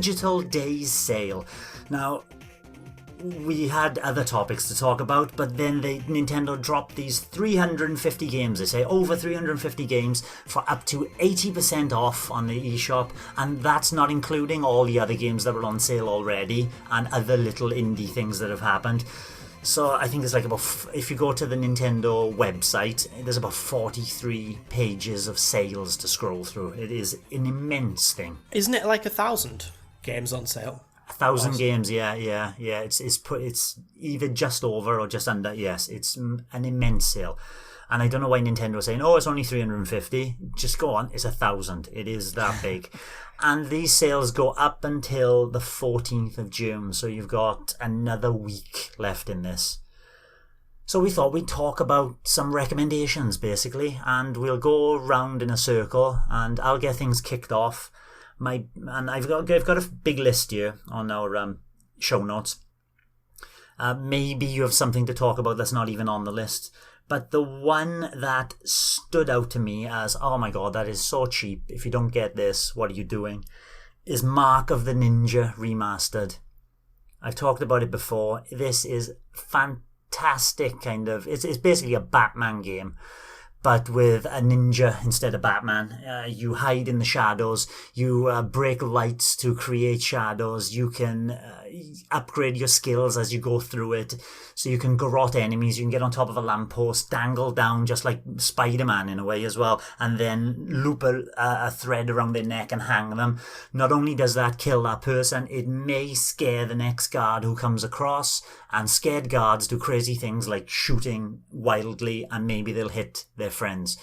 Digital Days sale. Now, we had other topics to talk about, but then Nintendo dropped these 350 games, they say, over 350 games for up to 80% off on the eShop, and that's not including all the other games that were on sale already and other little indie things that have happened. So I think it's like about, if you go to the Nintendo website, there's about 43 pages of sales to scroll through. It is an immense thing. Isn't it like 1,000 games on sale? 1,000 games, yeah. It's either just over or just under. Yes, it's an immense sale, and I don't know why Nintendo is saying, "Oh, it's only 350." Just go on, it's 1,000. It is that big, and these sales go up until the 14th of June. So you've got another week left in this. So we thought we'd talk about some recommendations, basically, and we'll go round in a circle, and I'll get things kicked off. I've got a big list here on our show notes. Maybe you have something to talk about that's not even on the list. But the one that stood out to me as, oh my god, that is so cheap. If you don't get this, what are you doing? Is Mark of the Ninja Remastered. I've talked about it before. This is fantastic kind of... It's basically a Batman game, but with a ninja instead of Batman. You hide in the shadows, you break lights to create shadows, you can upgrade your skills as you go through it, so you can garrote enemies, you can get on top of a lamppost, dangle down just like Spider-Man in a way as well, and then loop a thread around their neck and hang them. Not only does that kill that person, it may scare the next guard who comes across, and scared guards do crazy things like shooting wildly, and maybe they'll hit their friends.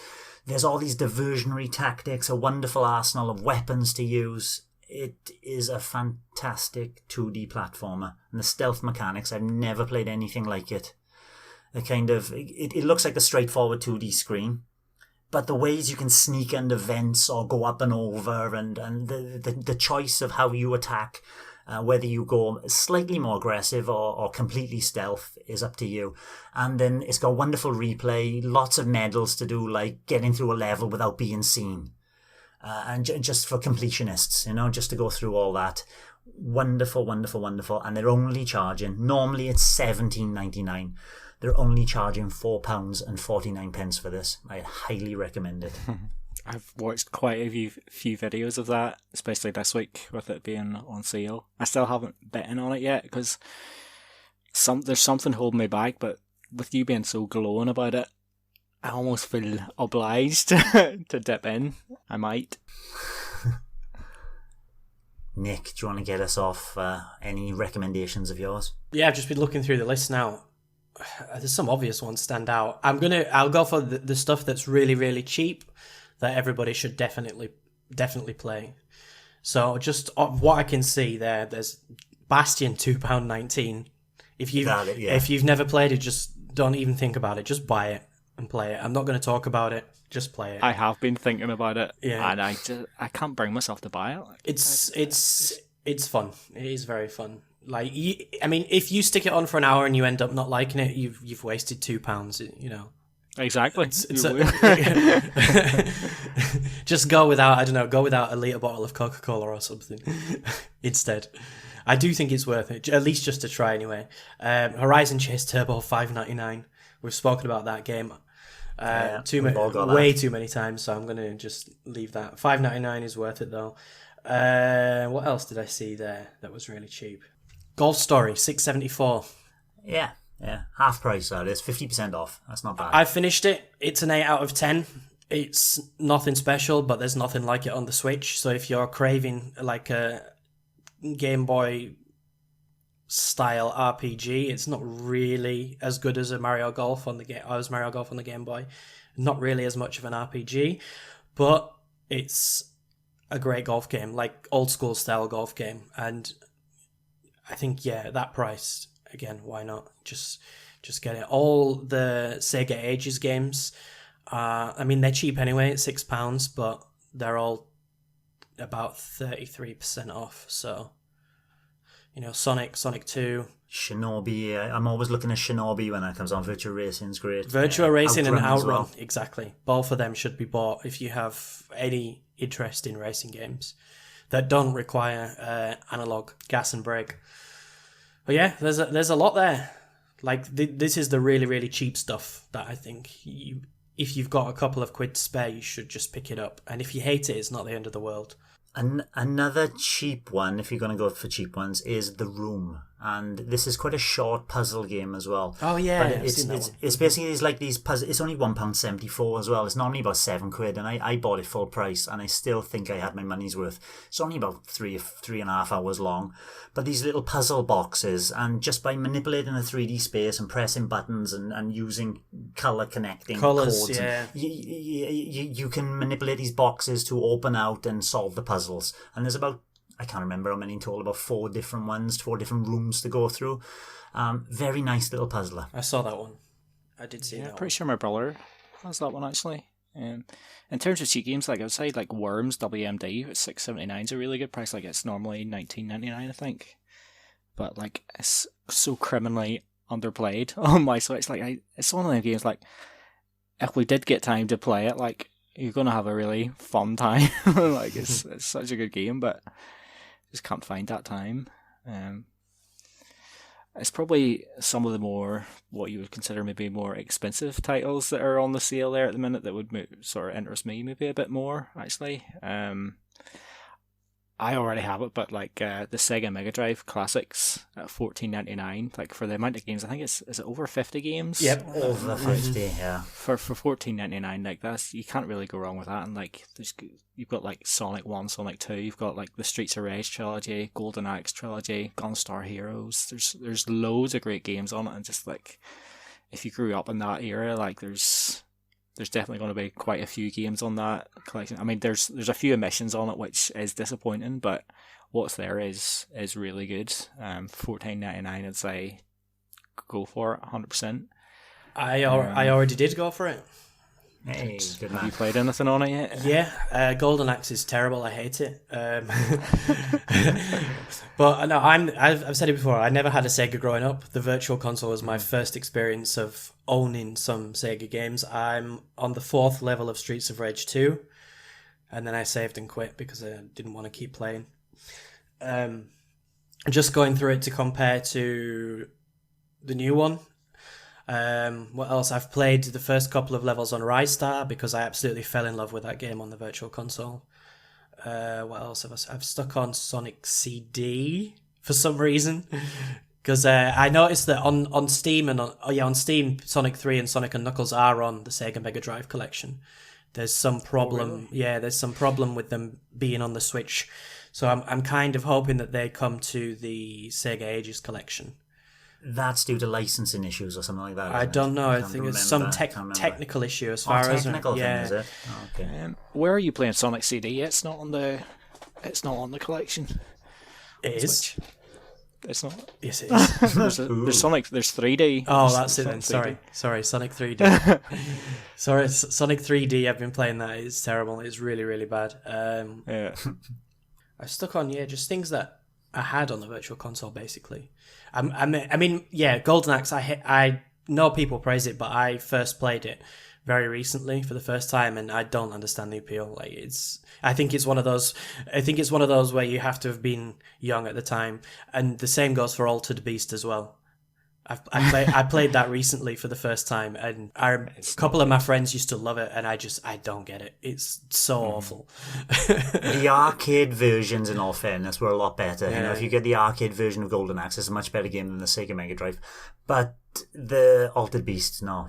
There's all these diversionary tactics, a wonderful arsenal of weapons to use. It is a fantastic 2D platformer, and the stealth mechanics, I've never played anything like it. It looks like a straightforward 2D screen, but the ways you can sneak under vents or go up and over, and the choice of how you attack, whether you go slightly more aggressive or completely stealth, is up to you. And then it's got wonderful replay, lots of medals to do, like getting through a level without being seen. And just for completionists, just to go through all that. Wonderful, wonderful, wonderful. And they're only charging, normally it's $17.99. They're only charging £4.49 for this. I highly recommend it. I've watched quite a few videos of that, especially this week with it being on sale. I still haven't bitten on it yet because there's something holding me back, but with you being so glowing about it, I almost feel obliged to dip in. I might. Nick, do you want to get us off any recommendations of yours? Yeah, I've just been looking through the list now. There's some obvious ones stand out. I'll go for the stuff that's really, really cheap that everybody should definitely play. So just what I can see there's Bastion £2.19. If you've never played it, just don't even think about it. Just buy it and play it. I'm not going to talk about it. Just play it. I have been thinking about it, yeah, and I can't bring myself to buy it. It's fun. It is very fun. Like, if you stick it on for an hour and you end up not liking it, you've wasted £2. Exactly. Just go without a litre bottle of Coca-Cola or something instead. I do think it's worth it, at least just to try anyway. Horizon Chase Turbo $5.99. We've spoken about that game way too many times, so I'm going to just leave that. $5.99 is worth it though. What else did I see there that was really cheap? Golf Story $6.74. Yeah, half price that is, 50% off. That's not bad. I finished it. It's an 8 out of 10. It's nothing special, but there's nothing like it on the Switch. So if you're craving like a Game Boy style RPG, it's not really as good as Mario Golf on the Game Boy. Not really as much of an RPG, but it's a great golf game, like old school style golf game. And I think, that price, again, why not? Just get it. All the Sega Ages games, they're cheap anyway, it's £6, but they're all about 33% off. So, Sonic 2. Shinobi, I'm always looking at Shinobi when that comes on. Virtua Racing's great. Virtua Racing and Outrun, well. Exactly. Both of them should be bought if you have any interest in racing games. that don't require analog gas and brake. But yeah, there's a lot there. Like this is the really, really cheap stuff that I think if you've got a couple of quid to spare, you should just pick it up. And if you hate it, it's not the end of the world. Another cheap one, if you're going to go for cheap ones, is The Room. And this is quite a short puzzle game as well. Oh, yeah. But it's basically these puzzles. It's only £1.74 as well. It's normally about £7, and I bought it full price, and I still think I had my money's worth. It's only about three and a half hours long. But these little puzzle boxes, and just by manipulating the 3D space and pressing buttons and using colour connecting colours, cords, yeah. you can manipulate these boxes to open out and solve the puzzles. And there's about, I can't remember how many in total, about 4 different rooms to go through. Very nice little puzzler. I saw that one. I did see that one. I'm pretty sure my brother has that one actually. In terms of cheap games, like outside like Worms WMD at $6.79 is a really good price. Like it's normally $19.99, I think. But like it's so criminally underplayed on my Switch. Like it's one of them games. Like if we did get time to play it, like you're gonna have a really fun time. Like it's such a good game, but just can't find that time. It's probably some of the more, what you would consider maybe more expensive titles that are on the sale there at the minute that would sort of interest me maybe a bit more, actually. I already have it, but like the Sega Mega Drive Classics at $14.99, like for the amount of games, I think is it over 50 games? Yep, over 50, yeah. For $14.99, like that's, you can't really go wrong with that. And like you've got like Sonic 1, Sonic 2, you've got like the Streets of Rage trilogy, Golden Axe trilogy, Gunstar Heroes. There's loads of great games on it, and just like if you grew up in that era, like there's definitely going to be quite a few games on that collection. I mean, there's a few omissions on it, which is disappointing, but what's there is really good. $14.99, I'd say go for it 100%. I already did go for it. Hey, good Have man. you played anything on it yet? Yeah, Golden Axe is terrible. I hate it. But no, I've said it before. I never had a Sega growing up. The Virtual Console was my first experience of owning some Sega games. I'm on the 4th level of Streets of Rage 2, and then I saved and quit because I didn't want to keep playing. Just going through it to compare to the new one. What else? I've played the first couple of levels on Rise Star because I absolutely fell in love with that game on the Virtual Console. What else have I've stuck on Sonic CD for some reason because I noticed that on Steam on Steam Sonic 3 and Sonic and Knuckles are on the Sega Mega Drive collection. There's some problem. really? Yeah, there's some problem with them being on the Switch. So I'm kind of hoping that they come to the Sega Ages collection. That's due to licensing issues or something like that. I isn't don't it? know. I Can't think it's remember. some Can't remember. technical issue as far as technical thing, yeah. is it? Oh, okay. Where are you playing Sonic CD? It's not on the collection. It is. Switch. It's not. Yes, it is. There's 3D. Oh, There's that's it then. Sonic 3D. Sorry, Sonic 3D. Sorry, Sonic 3D. I've been playing that. It's terrible. It's really, really bad. Yeah. I stuck on just things that I had on the Virtual Console, basically. I mean, Golden Axe. I know people praise it, but I first played it very recently for the first time, and I don't understand the appeal. Like I think it's one of those where you have to have been young at the time, and the same goes for Altered Beast as well. I played that recently for the first time, and a couple of my friends used to love it, and I don't get it. It's so awful. The arcade versions, in all fairness, were a lot better. Yeah. You know, if you get the arcade version of Golden Axe, it's a much better game than the Sega Mega Drive. But the Altered Beast, no.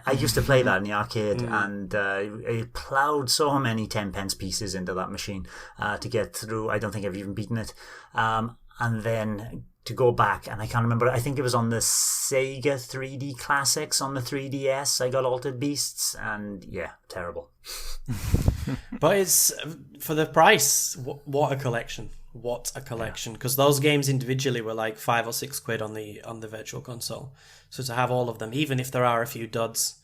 I used to play that in the arcade, and it ploughed so many 10-pence pieces into that machine to get through. I don't think I've even beaten it. And then to go back, and I can't remember, I think it was on the Sega 3D Classics on the 3DS, I got Altered Beasts, and yeah, terrible. But it's for the price. What a collection! What a collection! Because those games individually were like £5 or £6 on the Virtual Console. So to have all of them, even if there are a few duds,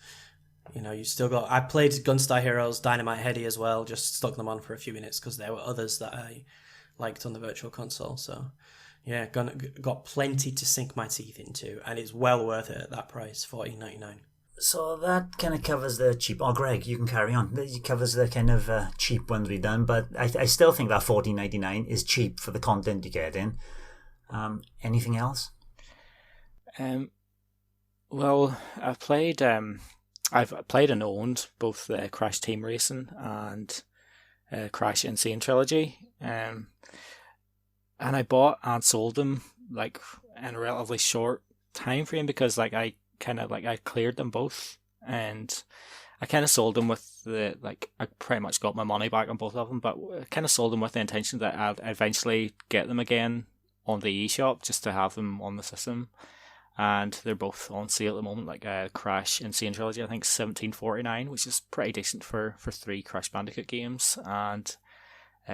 you know, you still got. I played Gunstar Heroes, Dynamite Headdy as well. Just stuck them on for a few minutes because there were others that I liked on the Virtual Console. So yeah, got plenty to sink my teeth into, and it's well worth it at that price, $14.99. So that kind of covers the cheap. Oh, Greg, you can carry on. It covers the kind of cheap ones we've done, but I still think that $14.99 is cheap for the content you get in. Anything else? Well, I've played and owned both the Crash Team Racing and Crash Insane Trilogy, and I bought and sold them like in a relatively short time frame because like I cleared them both, and I kind of sold them with I pretty much got my money back on both of them, but I kind of sold them with the intention that I'd eventually get them again on the eShop just to have them on the system. And they're both on sale at the moment, like Crash Insane Trilogy, I think $17.49, which is pretty decent for 3 Crash Bandicoot games, and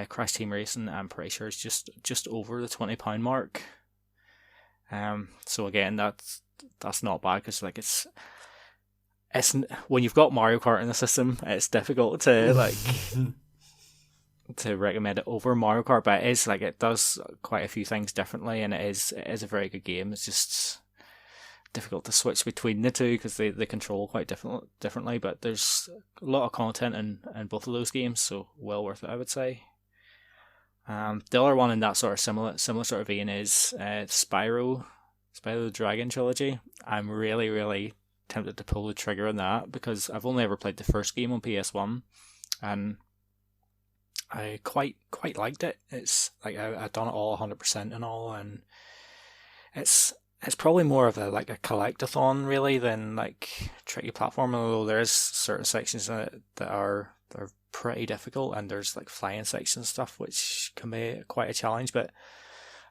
Crash Team Racing, I'm pretty sure is just over the £20 mark. So again, that's not bad because like it's when you've got Mario Kart in the system, it's difficult to to recommend it over Mario Kart, but it does quite a few things differently, and it is a very good game. It's just difficult to switch between the two because they control quite differently, but there's a lot of content in both of those games, so well worth it, I would say. The other one in that sort of similar sort of vein is Spyro the Dragon Trilogy. I'm really, really tempted to pull the trigger on that because I've only ever played the first game on PS1, and I quite liked it. It's like I've done it all 100% and all, and it's probably more of a collectathon really than like tricky platform, although there's certain sections in it that are pretty difficult, and there's like flying sections and stuff which can be quite a challenge, but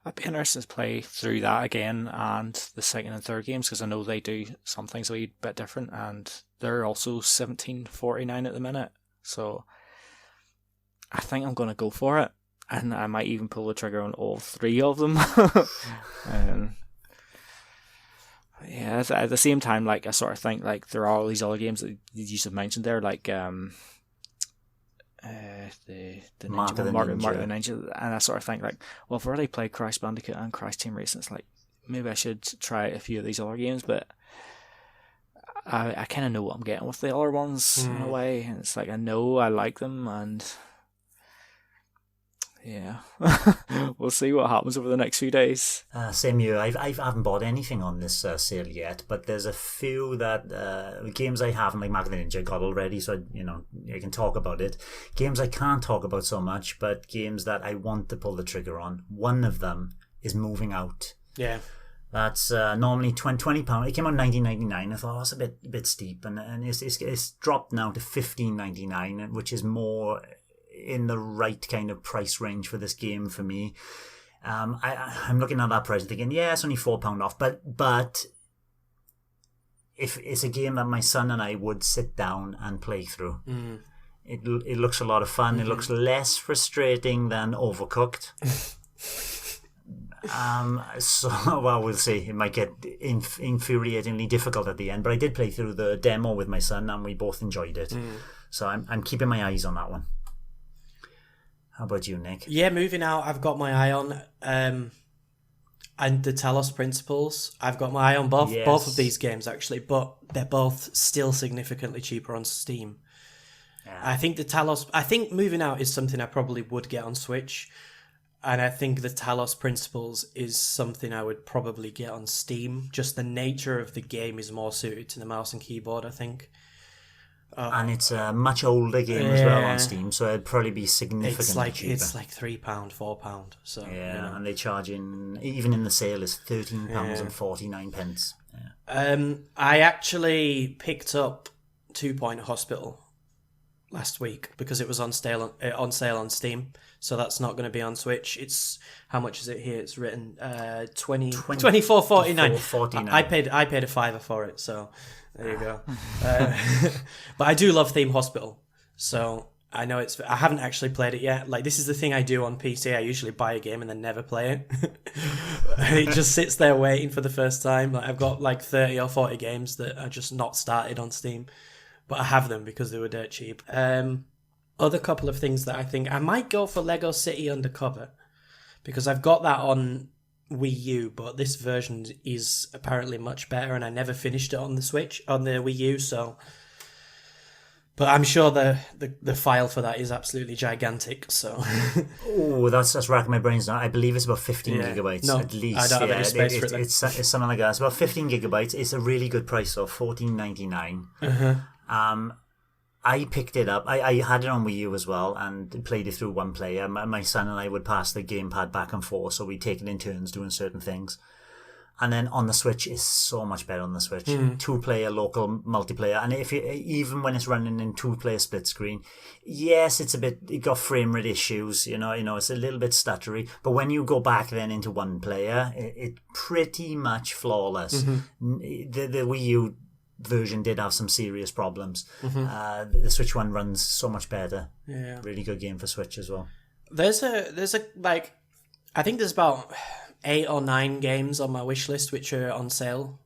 I'd be interested to play through that again and the second and third games because I know they do some things a wee bit different, and they're also $17.49 at the minute, so I think I'm going to go for it, and I might even pull the trigger on all 3 of them. Yeah, at the same time, like I sort of think like there are all these other games that you just have mentioned there, like the Mark of the Ninja, and I sort of think like, well, I've already played Crash Bandicoot and Crash Team Racing, it's like maybe I should try a few of these other games, but I kind of know what I'm getting with the other ones in a way, and it's like I know I like them, and yeah, we'll see what happens over the next few days. Same here. I haven't bought anything on this sale yet, but there's a few that games I haven't, like Mark of the Ninja, got already, so I can talk about it. Games I can't talk about so much, but games that I want to pull the trigger on. One of them is Moving Out. Yeah. That's normally £20. It came out $19.99. I thought that's a bit steep, and it's dropped now to $15.99, which is more in the right kind of price range for this game for me. I'm looking at that price and thinking, yeah, it's only £4 off, but if it's a game that my son and I would sit down and play through. It looks a lot of fun. It looks less frustrating than Overcooked. So well, we'll see. It might get infuriatingly difficult at the end, but I did play through the demo with my son and we both enjoyed it. So I'm keeping my eyes on that one. How about you, Nick? Yeah, Moving Out, I've got my eye on. And the Talos Principles, I've got my eye on both of these games, actually, but they're both still significantly cheaper on Steam. Yeah. I think Moving Out is something I probably would get on Switch, and I think the Talos Principles is something I would probably get on Steam. Just the nature of the game is more suited to the mouse and keyboard, I think. And it's a much older game as well on Steam, so it'd probably be significantly cheaper. It's like £3, £4. So yeah, and they charge even in the sale is £13.49. Yeah. I actually picked up 2 Point Hospital last week because it was on sale on Steam, so that's not going to be on Switch. It's how much is it here? It's written $24.49. I paid a $5 for it, so. There you go. But I do love Theme Hospital, so I know I haven't actually played it yet. Like, this is the thing I do on PC. I usually buy a game and then never play it. It just sits there waiting for the first time. Like, I've got like 30 or 40 games that are just not started on Steam, but I have them because they were dirt cheap. Other couple of things that I think I might go for Lego City Undercover, because I've got that on Wii U, but this version is apparently much better, and I never finished it on the Wii U, so... But I'm sure the file for that is absolutely gigantic, so... Oh, that's racking my brains now. I believe it's about 15 gigabytes at least. I don't have any space for it. It's something like that. It's about 15 gigabytes. It's a really good price, though, $14.99. I picked it up. I had it on Wii U as well and played it through one player. My son and I would pass the gamepad back and forth, so we'd take it in turns doing certain things. And then on the Switch, it's so much better on the Switch. 2-player local multiplayer, and even when it's running in 2-player split screen, yes, it got frame rate issues. You know, it's a little bit stuttery. But when you go back then into 1-player, it pretty much flawless. The Wii U version did have some serious problems. The Switch one runs so much better. Yeah, really good game for Switch as well. There's a like, I think there's about 8 or 9 games on my wish list which are on sale,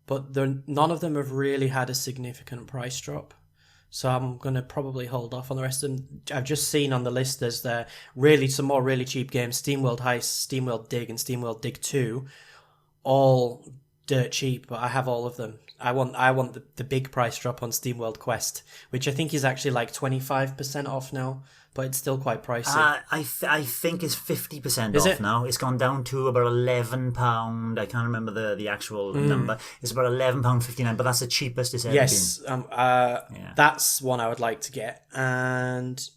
but none of them have really had a significant price drop. So I'm going to probably hold off on the rest of them. I've just seen on the list there's some more really cheap games, SteamWorld Heist, SteamWorld Dig, and SteamWorld Dig 2, all dirt cheap, but I have all of them. I want the big price drop on SteamWorld Quest, which I think is actually like 25% off now, but it's still quite pricey. I think it's 50% off now. It's gone down to about £11. I can't remember the actual number. It's about £11.59, but that's the cheapest it's ever been. That's one I would like to get. And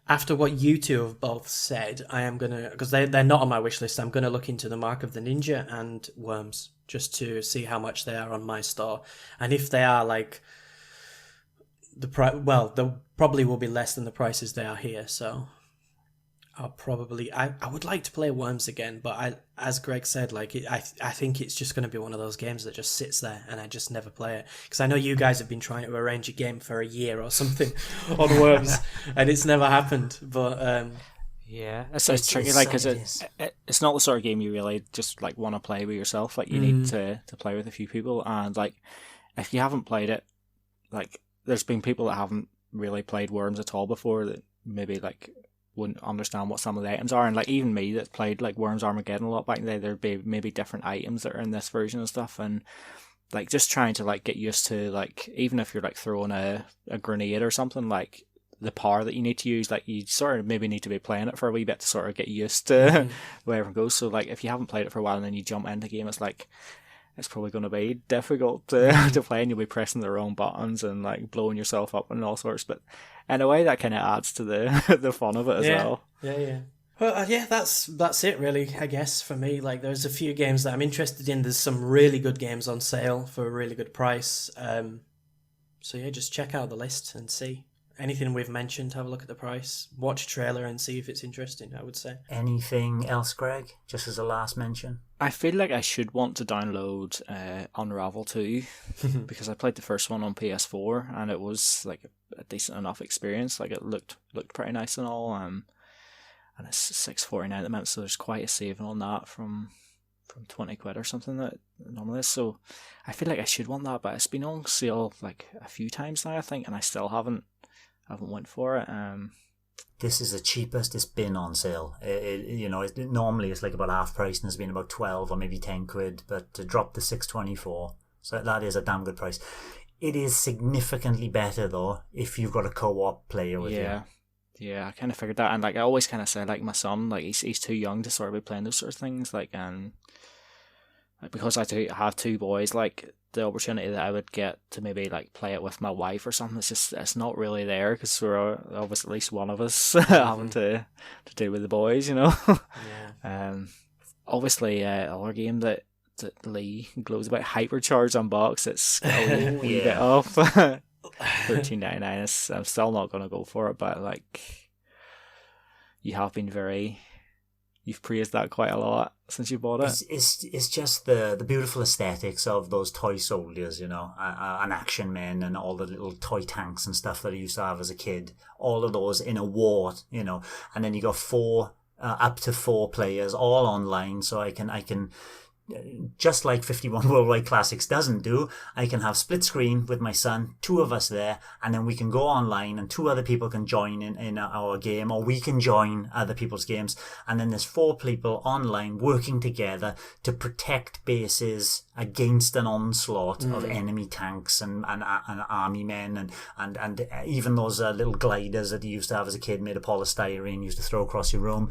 after what you two have both said, I am going to, because they're not on my wish list, I'm going to look into the Mark of the Ninja and Worms, just to see how much they are on my store. And if they are like they probably will be less than the prices they are here, so I'll probably... I would like to play Worms again, but as Greg said, like I think it's just going to be one of those games that just sits there and I just never play it. Because I know you guys have been trying to arrange a game for a year or something on Worms, and it's never happened, but... yeah, it's tricky, like, because it's not the sort of game you really just like want to play with yourself. Like, you need to play with a few people, and like, if you haven't played it, like, there's been people that haven't really played Worms at all before that maybe like wouldn't understand what some of the items are, and like even me that played like Worms Armageddon a lot back in the day, there'd be maybe different items that are in this version and stuff, and like just trying to like get used to, like, even if you're like throwing a grenade or something, like the power that you need to use, like you sort of maybe need to be playing it for a wee bit to sort of get used to where everyone goes. So like if you haven't played it for a while and then you jump into the game, it's like it's probably going to be difficult to play, and you'll be pressing the wrong buttons and like blowing yourself up and all sorts. But in a way, that kind of adds to the fun of it as well. Yeah. Well, that's it really, I guess, for me. Like, there's a few games that I'm interested in. There's some really good games on sale for a really good price. So yeah, just check out the list and see. Anything we've mentioned, have a look at the price, watch a trailer and see if it's interesting, I would say. Anything else, Greg? Just as a last mention? I feel like I should want to download Unravel 2 because I played the first one on PS4 and it was like a decent enough experience. Like, it looked pretty nice and all, and it's $6.49 at the moment, so there's quite a saving on that from £20 or something that normally is. So I feel like I should want that, but it's been on sale like a few times now, I think, and I still haven't went for it. This is the cheapest it's been on sale. Normally it's like about half price, and it's been about 12 or maybe 10 quid, but to drop to 6.24, so that is a damn good price. It is significantly better though if you've got a co-op player with you. Yeah, I kind of figured that, and like I always kind of say, like, my son, like he's too young to sort of be playing those sort of things, like, and like, because I have two boys, like the opportunity that I would get to maybe like play it with my wife or something, it's not really there, because we're obviously at least one of us having to do with the boys, you know. Obviously another game that Lee glows about, Hypercharge Unboxed, it's a wee bit off. $13.99. I'm still not going to go for it, but like, you've praised that quite a lot since you bought it. It's just the beautiful aesthetics of those toy soldiers, you know, and action men and all the little toy tanks and stuff that I used to have as a kid. All of those in a war, you know, and then you got up to four players all online, so I can just like 51 Worldwide Classics doesn't do, I can have split screen with my son, 2 of us there, and then we can go online and 2 other people can join in our game, or we can join other people's games, and then there's 4 people online working together to protect bases against an onslaught of enemy tanks and army men and even those little gliders that you used to have as a kid made of polystyrene, used to throw across your room.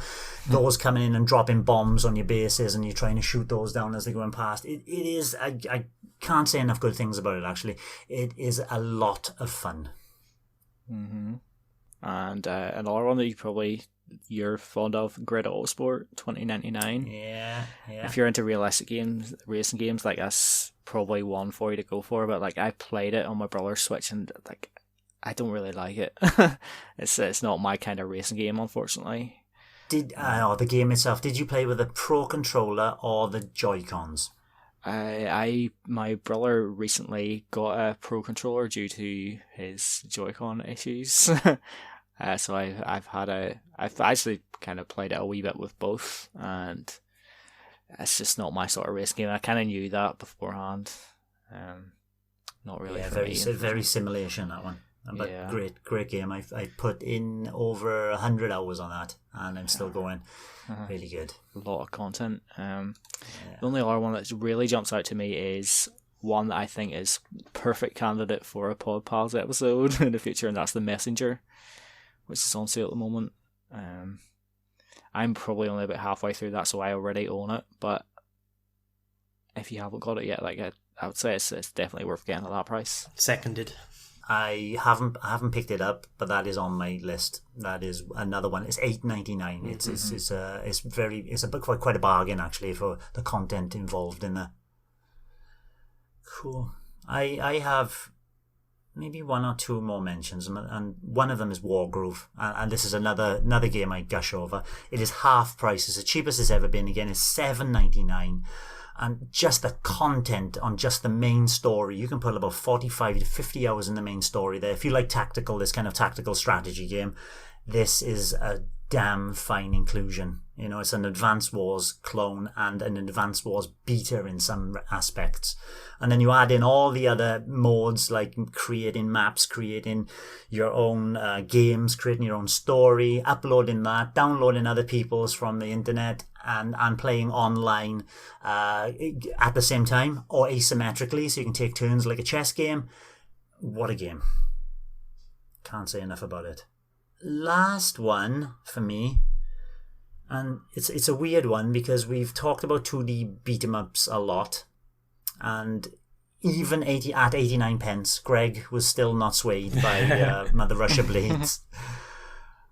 Those coming in and dropping bombs on your bases, and you're trying to shoot those down as they're going past. It is, I can't say enough good things about it, actually. It is a lot of fun. Mm-hmm. And another one that you're fond of, Grid Autosport 2099. Yeah. If you're into realistic games, racing games, like, that's probably one for you to go for. But like, I played it on my brother's Switch, and like, I don't really like it. It's not my kind of racing game, unfortunately. The game itself, did you play with a Pro Controller or the Joy-Cons? My brother recently got a Pro Controller due to his Joy-Con issues. So I've actually kind of played it a wee bit with both, and it's just not my sort of race game. I kind of knew that beforehand. Not really. Yeah, very simulation, that one. But yeah. Great game. I put in over 100 hours on that, and I'm still going. Really good. A lot of content. The only other one that really jumps out to me is one that I think is perfect candidate for a Pod Pals episode in the future, and that's The Messenger, which is on sale at the moment. I'm probably only about halfway through that, so I already own it. But if you haven't got it yet, like I would say it's definitely worth getting at that price. Seconded. I haven't picked it up, but that is on my list. That is another one. It's $8.99. It's quite a bargain, actually, for the content involved in there. Cool. I have maybe 1 or 2 more mentions, and one of them is Wargroove, and this is another game I gush over. It is half price. It's the cheapest it's ever been. Again, it's $7.99. And just the content on just the main story, you can put about 45 to 50 hours in the main story there. If you like this kind of tactical strategy game, this is a damn fine inclusion. You know, it's an Advance Wars clone and an Advance Wars beta in some aspects. And then you add in all the other modes, like creating maps, creating your own games, creating your own story, uploading that, downloading other people's from the internet, and playing online at the same time or asymmetrically, so you can take turns like a chess game. What a game. Can't say enough about it. Last one for me, and it's a weird one because we've talked about 2D beat-em-ups a lot, and even at 89 pence, Greg was still not swayed by Mother Russia Blades,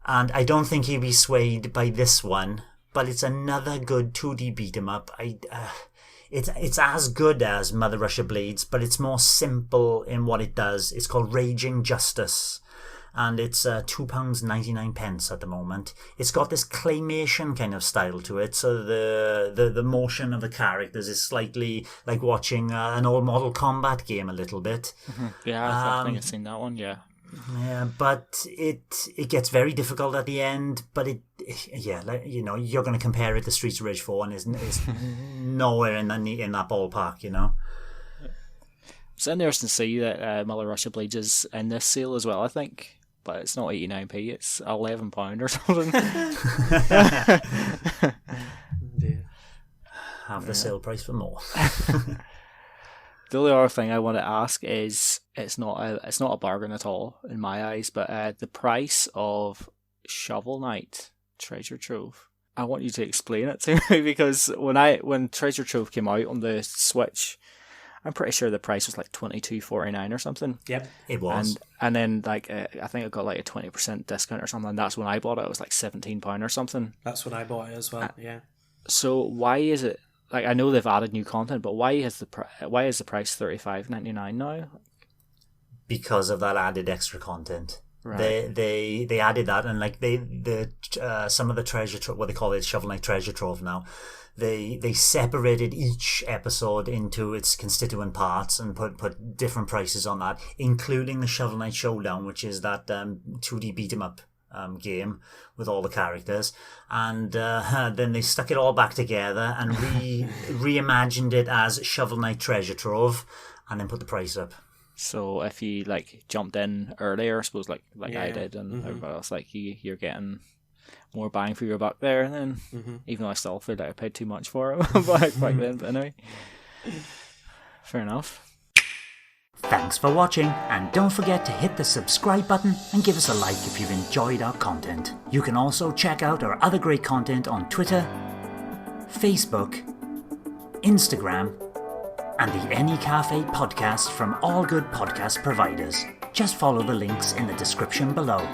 and I don't think he'll be swayed by this one. But it's another good 2D beat-em-up. It's as good as Mother Russia Blades, but it's more simple in what it does. It's called Raging Justice, and it's £2.99 at the moment. It's got this claymation kind of style to it, so the motion of the characters is slightly like watching an old Mortal Kombat game a little bit. Mm-hmm. Yeah, I think I've seen that one, yeah. Yeah, but it gets very difficult at the end. But you're going to compare it to Streets of Rage 4, and it's nowhere in that ballpark, you know. It's interesting to see that Mother Russia Blades is in this sale as well, I think. But it's not 89p, it's £11 or something. Have the sale price for more. The only other thing I want to ask is it's not a bargain at all in my eyes, but the price of Shovel Knight Treasure Trove. I want you to explain it to me, because when Treasure Trove came out on the Switch, I'm pretty sure the price was like $22.49 or something. Yep, it was. And then like I think it got like a 20% discount or something. And that's when I bought it. It was like £17 or something. That's when I bought it as well. Yeah. So why is it? Like, I know they've added new content, but why is the price $35.99 now? Because of that added extra content. Right. They added that, and like some of the treasure trove, what they call it, Shovel Knight Treasure Trove now. They separated each episode into its constituent parts and put different prices on that, including the Shovel Knight Showdown, which is that 2D beat 'em up game with all the characters, and then they stuck it all back together and reimagined it as Shovel Knight Treasure Trove, and then put the price up. So if you like jumped in earlier, I suppose like I did, and everybody else, like you're getting more bang for your buck there. Then, even though I still feel like I paid too much for it back then, but anyway, fair enough. Thanks for watching, and don't forget to hit the subscribe button and give us a like if you've enjoyed our content. You can also check out our other great content on Twitter, Facebook, Instagram, and the N-E Café podcast from all good podcast providers. Just follow the links in the description below.